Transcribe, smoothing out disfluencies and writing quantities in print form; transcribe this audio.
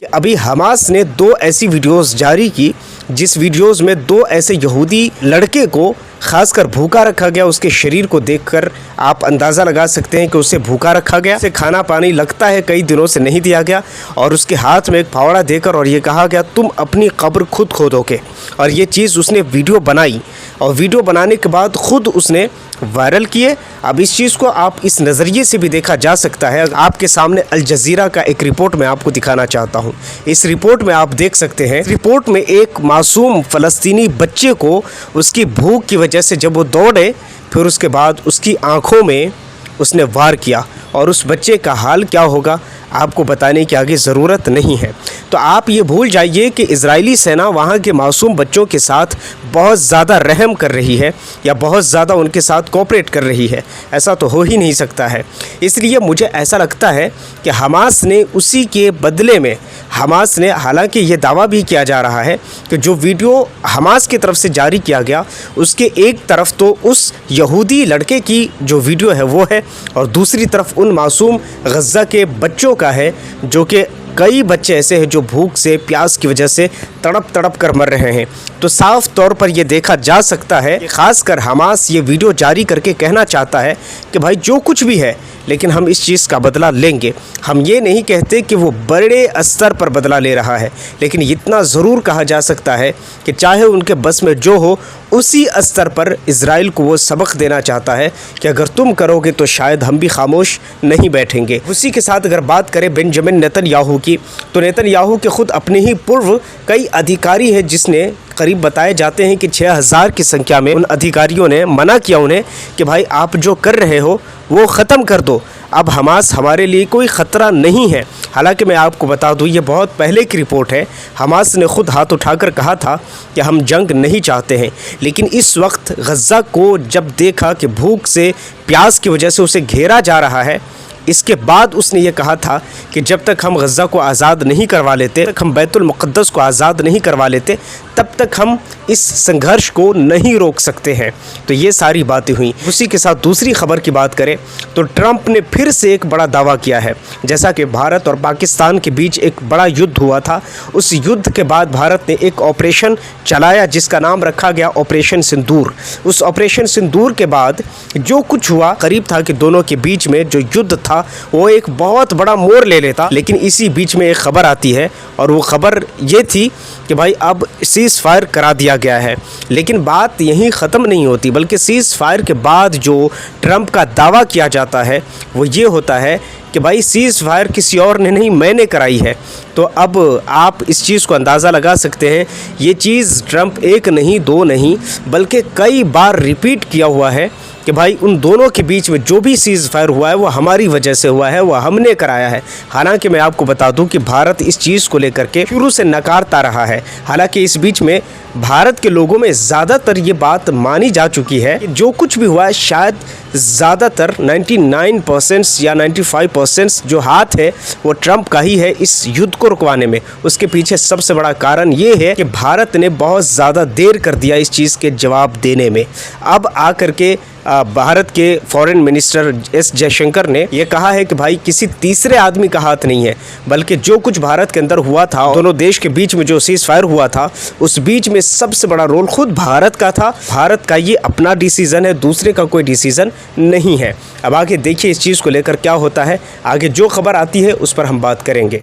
कि अभी हमास ने 2 ऐसी वीडियोस जारी की जिस वीडियोस में 2 ऐसे यहूदी लड़के को खासकर भूखा रखा गया। उसके शरीर को देखकर आप अंदाज़ा लगा सकते हैं कि उसे भूखा रखा गया, उसे खाना पानी लगता है कई दिनों से नहीं दिया गया और उसके हाथ में एक फावड़ा देकर और ये कहा गया तुम अपनी कब्र खुद खोदोगे। और ये चीज़ उसने वीडियो बनाई और वीडियो बनाने के बाद खुद उसने वायरल किए। अब इस चीज़ को आप इस नज़रिए से भी देखा जा सकता है। आपके सामने अल जज़ीरा का एक रिपोर्ट मैं आपको दिखाना चाहता हूँ। इस रिपोर्ट में आप देख सकते हैं, रिपोर्ट में एक मासूम फ़लस्तीनी बच्चे को उसकी भूख की वजह से जब वो दौड़े फिर उसके बाद उसकी आंखों में उसने वार किया और उस बच्चे का हाल क्या होगा आपको बताने की आगे ज़रूरत नहीं है। तो आप ये भूल जाइए कि इजरायली सेना वहाँ के मासूम बच्चों के साथ बहुत ज़्यादा रहम कर रही है या बहुत ज़्यादा उनके साथ कोऑपरेट कर रही है। ऐसा तो हो ही नहीं सकता है। इसलिए मुझे ऐसा लगता है कि हमास ने उसी के बदले में हमास ने, हालांकि ये दावा भी किया जा रहा है कि जो वीडियो हमास की तरफ से जारी किया गया उसके एक तरफ तो उस यहूदी लड़के की जो वीडियो है वो है और दूसरी तरफ उन मासूम गज़ा के बच्चों का है, जो कि कई बच्चे ऐसे हैं जो भूख से प्यास की वजह से तड़प तड़प कर मर रहे हैं। तो साफ तौर पर यह देखा जा सकता है कि खासकर हमास ये वीडियो जारी करके कहना चाहता है कि भाई जो कुछ भी है लेकिन हम इस चीज़ का बदला लेंगे। हम ये नहीं कहते कि वो बड़े स्तर पर बदला ले रहा है, लेकिन इतना ज़रूर कहा जा सकता है कि चाहे उनके बस में जो हो उसी स्तर पर इज़राइल को वो सबक देना चाहता है कि अगर तुम करोगे तो शायद हम भी खामोश नहीं बैठेंगे। उसी के साथ अगर बात करें बेंजामिन नेतन्याहू की, तो नेतन्याहू के खुद अपने ही पूर्व कई अधिकारी हैं जिसने करीब बताए जाते हैं कि 6000 की संख्या में उन अधिकारियों ने मना किया उन्हें कि भाई आप जो कर रहे हो वो ख़त्म कर दो, अब हमास हमारे लिए कोई ख़तरा नहीं है। हालांकि मैं आपको बता दूं ये बहुत पहले की रिपोर्ट है। हमास ने खुद हाथ उठाकर कहा था कि हम जंग नहीं चाहते हैं, लेकिन इस वक्त गज़ा को जब देखा कि भूख से प्यास की वजह से उसे घेरा जा रहा है, इसके बाद उसने ये कहा था कि जब तक हम गज़ा को आज़ाद नहीं करवा लेते, तक हम बैतुल मुक़द्दस को आज़ाद नहीं करवा लेते, तब तक हम इस संघर्ष को नहीं रोक सकते हैं। तो ये सारी बातें हुई। उसी के साथ दूसरी खबर की बात करें तो ट्रंप ने फिर से एक बड़ा दावा किया है। जैसा कि भारत और पाकिस्तान के बीच एक बड़ा युद्ध हुआ था, उस युद्ध के बाद भारत ने एक ऑपरेशन चलाया जिसका नाम रखा गया ऑपरेशन सिंदूर। उस ऑपरेशन सिंदूर के बाद जो कुछ हुआ, करीब था कि दोनों के बीच में जो युद्ध था वो एक बहुत बड़ा मोड़ ले लेता। लेकिन इसी बीच में एक खबर आती है और वो खबर ये थी कि भाई अब सीज़ फायर करा दिया गया है। लेकिन बात यहीं ख़त्म नहीं होती, बल्कि सीज़ फायर के बाद जो ट्रंप का दावा किया जाता है वो ये होता है कि भाई सीज़ फायर किसी और ने नहीं, मैंने कराई है। तो अब आप इस चीज़ को अंदाज़ा लगा सकते हैं, ये चीज़ ट्रंप एक नहीं दो नहीं बल्कि कई बार रिपीट किया हुआ है कि भाई उन दोनों के बीच में जो भी सीज़ फायर हुआ है वो हमारी वजह से हुआ है, वो हमने कराया है। हालांकि मैं आपको बता दूं कि भारत इस चीज़ को लेकर के शुरू से नकारता रहा है। हालांकि इस बीच में भारत के लोगों में ज़्यादातर ये बात मानी जा चुकी है कि जो कुछ भी हुआ है शायद ज़्यादातर 99% या 95% जो हाथ है वो ट्रंप का ही है इस युद्ध को रुकवाने में। उसके पीछे सबसे बड़ा कारण ये है कि भारत ने बहुत ज़्यादा देर कर दिया इस चीज़ के जवाब देने में। अब आकर के भारत के फॉरेन मिनिस्टर एस जयशंकर ने यह कहा है कि भाई किसी तीसरे आदमी का हाथ नहीं है, बल्कि जो कुछ भारत के अंदर हुआ था, दोनों देश के बीच में जो सीज़ फायर हुआ था उस बीच में सबसे बड़ा रोल खुद भारत का था। भारत का ये अपना डिसीज़न है, दूसरे का कोई डिसीज़न नहीं है। अब आगे देखिए इस चीज़ को लेकर क्या होता है। आगे जो खबर आती है उस पर हम बात करेंगे।